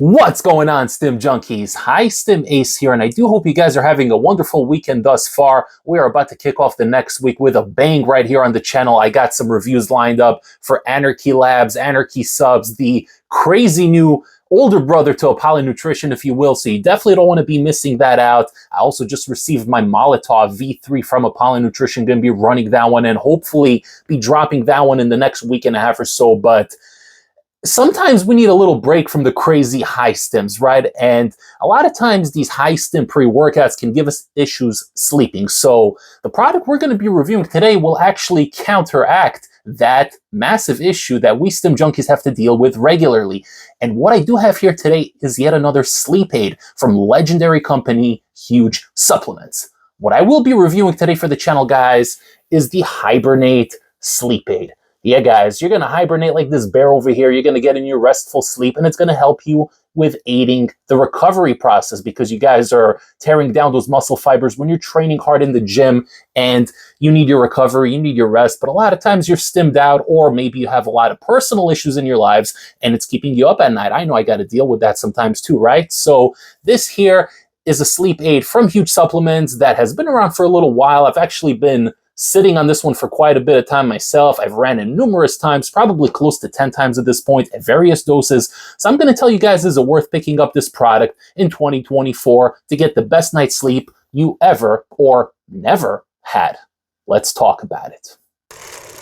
What's going on, Stim Junkies? Hi, Stim Ace here, and I do hope you guys are having a wonderful weekend thus far. We are about to kick off the next week with a bang right here on the channel. I got some reviews lined up for Anarchy Labs, Anarchy Subs, the crazy new older brother to Apollo Nutrition, if you will, so you definitely don't want to be missing that out. I also just received my Molotov V3 from Apollo Nutrition, going to be running that one and hopefully be dropping that one in the next week and a half or so, but sometimes we need a little break from the crazy high stims, right? And a lot of times these high stim pre-workouts can give us issues sleeping. So the product we're going to be reviewing today will actually counteract that massive issue that we stim junkies have to deal with regularly. And what I do have here today is yet another sleep aid from legendary company Huge Supplements. What I will be reviewing today for the channel, guys, is the Hibernate Sleep Aid. Yeah, guys, you're going to hibernate like this bear over here. You're going to get in your restful sleep, and it's going to help you with aiding the recovery process because you guys are tearing down those muscle fibers when you're training hard in the gym and you need your recovery, you need your rest. But a lot of times you're stimmed out, or maybe you have a lot of personal issues in your lives and it's keeping you up at night. I know I got to deal with that sometimes too, right? So this here is a sleep aid from Huge Supplements that has been around for a little while. I've actually been sitting on this one for quite a bit of time myself. I've ran it numerous times, probably close to 10 times at this point at various doses. So I'm going to tell you guys, is it worth picking up this product in 2024 to get the best night's sleep you ever or never had. Let's talk about it.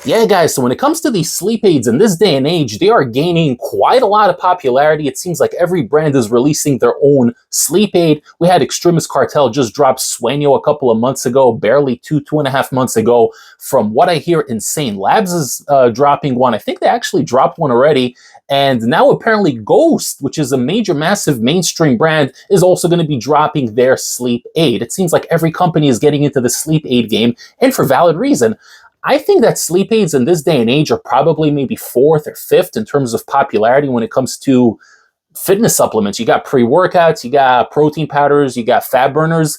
Yeah, guys, so when it comes to these sleep aids in this day and age, they are gaining quite a lot of popularity. It seems like every brand is releasing their own sleep aid. We had Extremis Cartel just drop Sueño a couple of months ago, barely two and a half months ago. From what I hear, Insane Labs is dropping one. I think they actually dropped one already. And now apparently Ghost, which is a major, massive mainstream brand, is also going to be dropping their sleep aid. It seems like every company is getting into the sleep aid game, and for valid reason. I think that sleep aids in this day and age are probably maybe fourth or fifth in terms of popularity when it comes to fitness supplements. You got pre-workouts, you got protein powders, you got fat burners,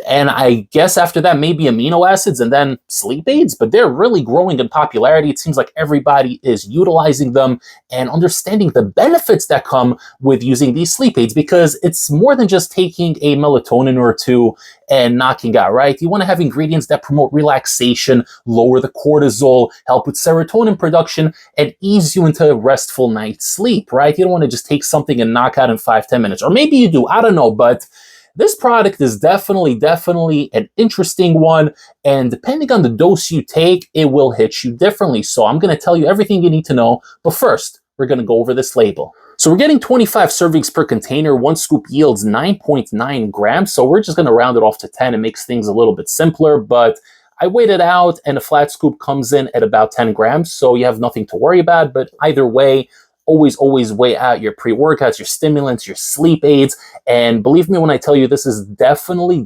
and I guess after that, maybe amino acids and then sleep aids, but they're really growing in popularity. It seems like everybody is utilizing them and understanding the benefits that come with using these sleep aids, because it's more than just taking a melatonin or two and knocking out, right? You want to have ingredients that promote relaxation, lower the cortisol, help with serotonin production, and ease you into a restful night's sleep, right? You don't want to just take something and knock out in 5-10 minutes, or maybe you do, I don't know, but this product is definitely an interesting one, and depending on the dose you take, it will hit you differently. So I'm going to tell you everything you need to know, but first, we're going to go over this label. So we're getting 25 servings per container. One scoop yields 9.9 grams, so we're just going to round it off to 10. It makes things a little bit simpler, but I weighed it out, and a flat scoop comes in at about 10 grams, so you have nothing to worry about, but either way, always weigh out your pre-workouts, your stimulants, your sleep aids. And believe me when I tell you, this is definitely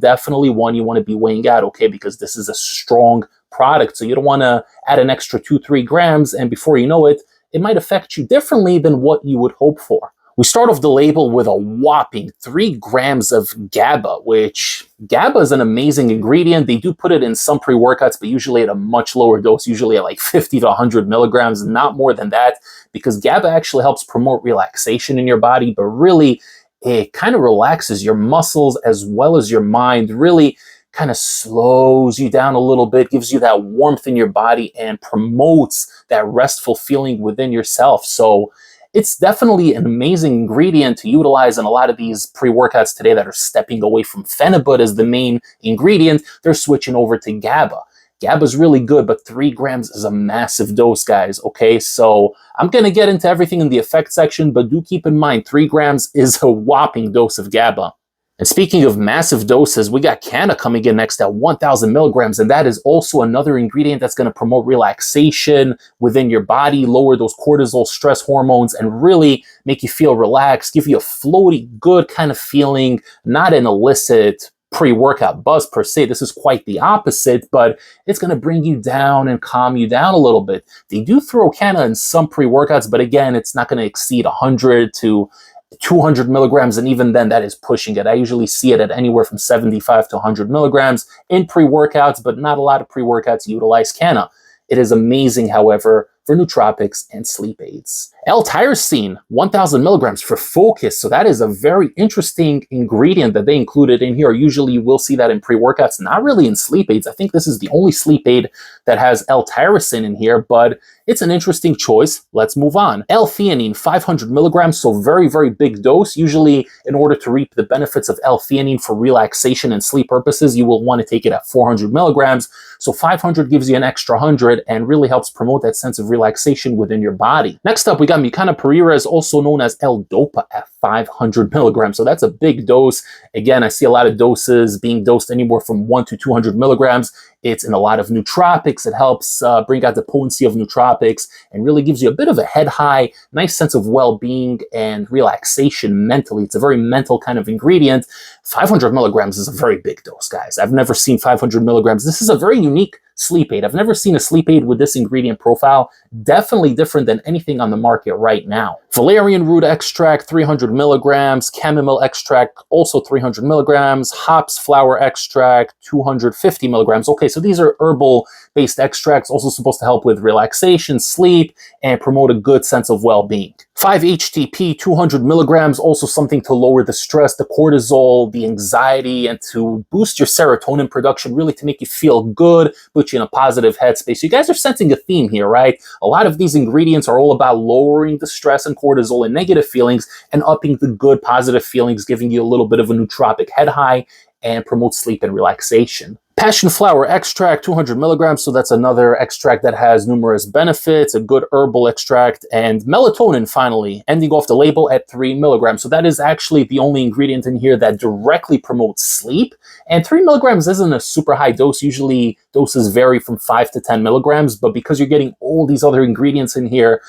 one you want to be weighing out, okay? Because this is a strong product. So you don't want to add an extra 2-3 grams. And before you know it, it might affect you differently than what you would hope for. We start off the label with a whopping 3 grams of GABA, which GABA is an amazing ingredient. They do put it in some pre-workouts, but usually at a much lower dose, usually at like 50 to 100 milligrams, not more than that, because GABA actually helps promote relaxation in your body, but really it kind of relaxes your muscles as well as your mind, really kind of slows you down a little bit, gives you that warmth in your body, and promotes that restful feeling within yourself. So it's definitely an amazing ingredient to utilize in a lot of these pre-workouts today that are stepping away from Phenibut as the main ingredient. They're switching over to GABA. GABA is really good, but 3 grams is a massive dose, guys, okay? So I'm going to get into everything in the effect section, but do keep in mind 3 grams is a whopping dose of GABA. And speaking of massive doses, we got Canna coming in next at 1,000 milligrams, and that is also another ingredient that's going to promote relaxation within your body, lower those cortisol stress hormones, and really make you feel relaxed, give you a floaty, good kind of feeling, not an illicit pre-workout buzz per se. This is quite the opposite, but it's going to bring you down and calm you down a little bit. They do throw Canna in some pre-workouts, but again, it's not going to exceed 100 to 200 milligrams, and even then that is pushing it. I usually see it at anywhere from 75 to 100 milligrams in pre-workouts, but not a lot of pre-workouts utilize Canna. It is amazing, however, for nootropics and sleep aids. L-tyrosine, 1000 milligrams for focus. So that is a very interesting ingredient that they included in here. Usually you will see that in pre-workouts, not really in sleep aids. I think this is the only sleep aid that has L-tyrosine in here, but it's an interesting choice. Let's move on. L-theanine, 500 milligrams, so very, very big dose. Usually, in order to reap the benefits of L-theanine for relaxation and sleep purposes, you will want to take it at 400 milligrams. So 500 gives you an extra 100 and really helps promote that sense of relaxation within your body. Next up, we got Mucuna also known as L-dopa at 500 milligrams. So that's a big dose. Again, I see a lot of doses being dosed anywhere from 1 to 200 milligrams. It's in a lot of nootropics. It helps bring out the potency of nootropics and really gives you a bit of a head high, nice sense of well-being and relaxation mentally. It's a very mental kind of ingredient. 500 milligrams is a very big dose, guys. I've never seen 500 milligrams. This is a very unique sleep aid. I've never seen a sleep aid with this ingredient profile. Definitely different than anything on the market right now. Valerian root extract, 300 milligrams. Chamomile extract, also 300 milligrams. Hops flower extract, 250 milligrams. Okay, so these are herbal-based extracts, also supposed to help with relaxation, sleep, and promote a good sense of well-being. 5-HTP, 200 milligrams, also something to lower the stress, the cortisol, the anxiety, and to boost your serotonin production, really to make you feel good, put you in a positive headspace. You guys are sensing a theme here, right? A lot of these ingredients are all about lowering the stress and cortisol and negative feelings and upping the good, positive feelings, giving you a little bit of a nootropic head high and promote sleep and relaxation. Passion flower extract, 200 milligrams, so that's another extract that has numerous benefits, a good herbal extract, and melatonin finally, ending off the label at 3 milligrams. So that is actually the only ingredient in here that directly promotes sleep, and 3 milligrams isn't a super high dose. Usually doses vary from 5 to 10 milligrams, but because you're getting all these other ingredients in here,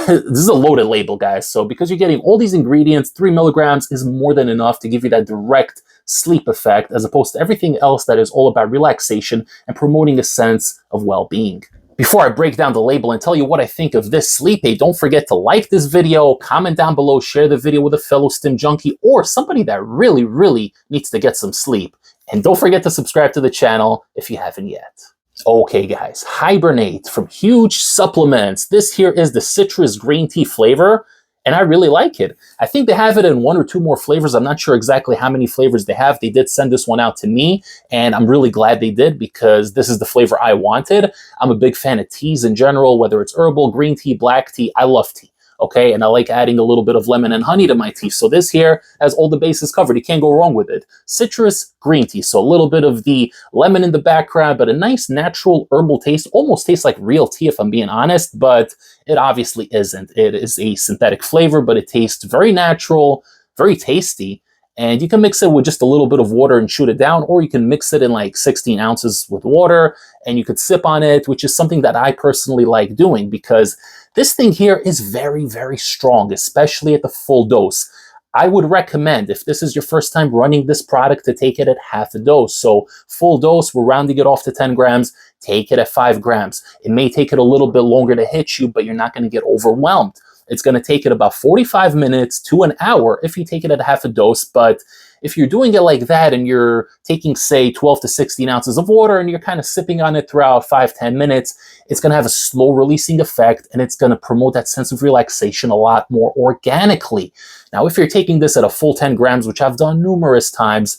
this is a loaded label, guys. So because you're getting all these ingredients, 3 milligrams is more than enough to give you that direct sleep effect, as opposed to everything else that is all about relaxation and promoting a sense of well-being. Before I break down the label and tell you what I think of this sleep aid, don't forget to like this video, comment down below, share the video with a fellow stim junkie or somebody that really, really needs to get some sleep. And don't forget to subscribe to the channel if you haven't yet. Okay, guys, Hibernate from Huge Supplements. This here is the citrus green tea flavor, and I really like it. I think they have it in 1 or 2 more flavors. I'm not sure exactly how many flavors they have. They did send this one out to me, and I'm really glad they did because this is the flavor I wanted. I'm a big fan of teas in general, whether it's herbal, green tea, black tea. I love tea. Okay, and I like adding a little bit of lemon and honey to my tea. So this here has all the bases covered. You can't go wrong with it. Citrus green tea, so a little bit of the lemon in the background, but a nice natural herbal taste. Almost tastes like real tea if I'm being honest, but it obviously isn't. It is a synthetic flavor, but it tastes very natural, very tasty. And you can mix it with just a little bit of water and shoot it down, or you can mix it in like 16 ounces with water and you could sip on it, which is something that I personally like doing because this thing here is very, very strong, especially at the full dose. I would recommend, if this is your first time running this product, to take it at half a dose. So full dose, we're rounding it off to 10 grams, take it at 5 grams. It may take it a little bit longer to hit you, but you're not going to get overwhelmed. It's going to take it about 45 minutes to an hour if you take it at half a dose. But if you're doing it like that and you're taking, say, 12 to 16 ounces of water and you're kind of sipping on it throughout 5-10 minutes, it's going to have a slow releasing effect and it's going to promote that sense of relaxation a lot more organically. Now, if you're taking this at a full 10 grams, which I've done numerous times,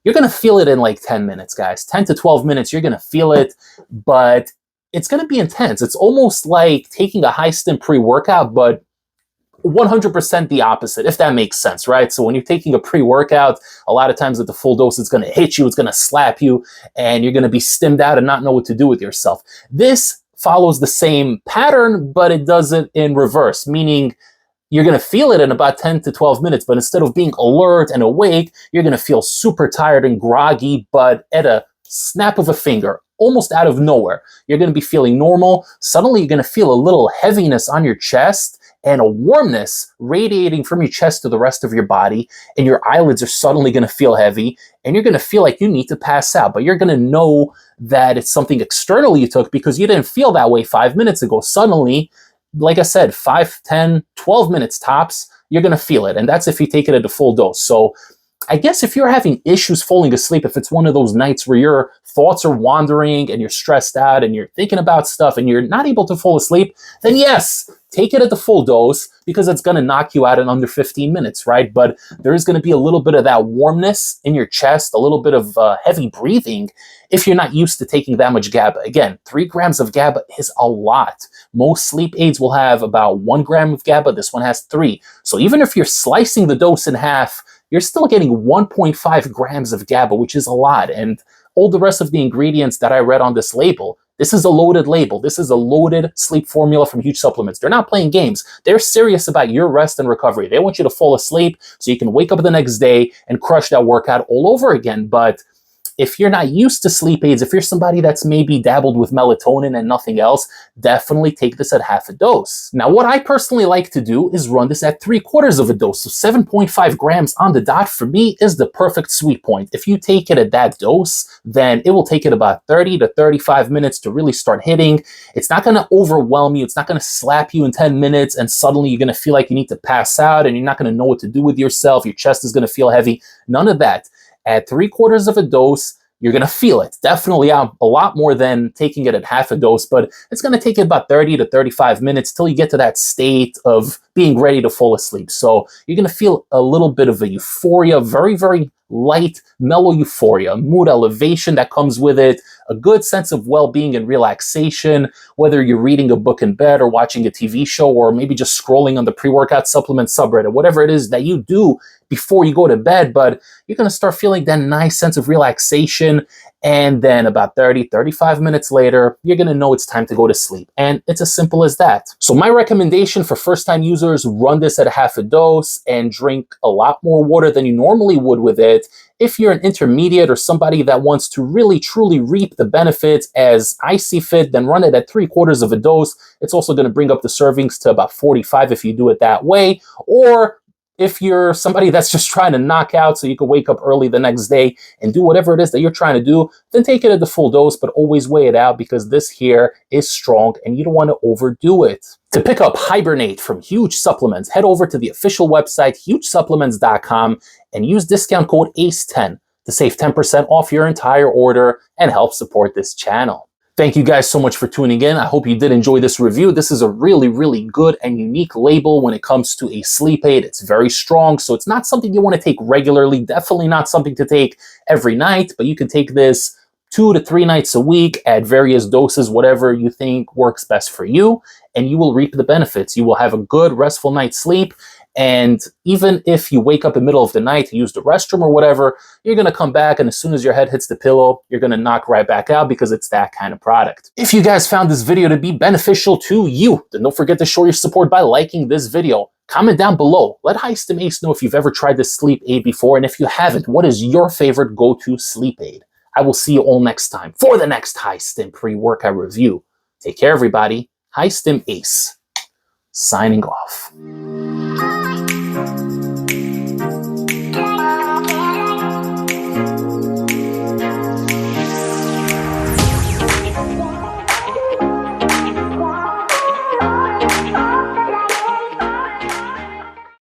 you're going to feel it in like 10 minutes, guys. 10 to 12 minutes, you're going to feel it, but it's going to be intense. It's almost like taking a high stim pre-workout, but 100% the opposite, if that makes sense, right? So when you're taking a pre-workout, a lot of times at the full dose, it's going to hit you, it's going to slap you, and you're going to be stimmed out and not know what to do with yourself. This follows the same pattern, but it does it in reverse, meaning you're going to feel it in about 10 to 12 minutes, but instead of being alert and awake, you're going to feel super tired and groggy, but at a snap of a finger, almost out of nowhere, you're going to be feeling normal. Suddenly, you're going to feel a little heaviness on your chest and a warmness radiating from your chest to the rest of your body, and your eyelids are suddenly going to feel heavy, and you're going to feel like you need to pass out, but you're going to know that it's something external you took because you didn't feel that way 5 minutes ago. Suddenly, like I said, 5, 10, 12 minutes tops, you're going to feel it, and that's if you take it at a full dose. So I guess if you're having issues falling asleep, if it's one of those nights where your thoughts are wandering and you're stressed out and you're thinking about stuff and you're not able to fall asleep, then yes, take it at the full dose because it's going to knock you out in under 15 minutes, right? But there is going to be a little bit of that warmness in your chest, a little bit of heavy breathing if you're not used to taking that much GABA. Again, 3 grams of GABA is a lot. Most sleep aids will have about 1 gram of GABA. This one has 3. So even if you're slicing the dose in half, you're still getting 1.5 grams of GABA, which is a lot. And all the rest of the ingredients that I read on this label, this is a loaded label. This is a loaded sleep formula from Huge Supplements. They're not playing games. They're serious about your rest and recovery. They want you to fall asleep so you can wake up the next day and crush that workout all over again. But if you're not used to sleep aids, if you're somebody that's maybe dabbled with melatonin and nothing else, definitely take this at half a dose. Now, what I personally like to do is run this at 3/4 of a dose. So 7.5 grams on the dot for me is the perfect sweet point. If you take it at that dose, then it will take it about 30 to 35 minutes to really start hitting. It's not going to overwhelm you. It's not going to slap you in 10 minutes and suddenly you're going to feel like you need to pass out and you're not going to know what to do with yourself. Your chest is going to feel heavy. None of that. At 3/4 of a dose, you're going to feel it. Definitely a lot more than taking it at half a dose, but it's going to take about 30 to 35 minutes till you get to that state of being ready to fall asleep. So you're going to feel a little bit of a euphoria, very, very light, mellow euphoria, mood elevation that comes with it, a good sense of well-being and relaxation, whether you're reading a book in bed or watching a TV show or maybe just scrolling on the pre-workout supplement subreddit, whatever it is that you do before you go to bed, but you're going to start feeling that nice sense of relaxation. And then about 30, 35 minutes later, you're going to know it's time to go to sleep. And it's as simple as that. So my recommendation for first-time users, run this at half a dose and drink a lot more water than you normally would with it. If you're an intermediate or somebody that wants to really, truly reap the benefits as I see fit, then run it at 3/4 of a dose. It's also going to bring up the servings to about 45 if you do it that way. Or if you're somebody that's just trying to knock out so you can wake up early the next day and do whatever it is that you're trying to do, then take it at the full dose, but always weigh it out because this here is strong and you don't want to overdo it. To pick up Hibernate from Huge Supplements, head over to the official website, hugesupplements.com, and use discount code ACE10 to save 10% off your entire order and help support this channel. Thank you guys so much for tuning in. I hope you did enjoy this review. This is a really, really good and unique label when it comes to a sleep aid. It's very strong, so it's not something you want to take regularly. Definitely not something to take every night, but you can take this 2 to 3 nights a week at various doses, whatever you think works best for you, and you will reap the benefits. You will have a good, restful night's sleep. And even if you wake up in the middle of the night to use the restroom or whatever, you're going to come back, and as soon as your head hits the pillow, you're going to knock right back out because it's that kind of product. If you guys found this video to be beneficial to you, then don't forget to show your support by liking this video. Comment down below. Let HiStim Ace know if you've ever tried this sleep aid before, and if you haven't, what is your favorite go-to sleep aid? I will see you all next time for the next HiStim pre-workout review. Take care, everybody. HiStim Ace, signing off.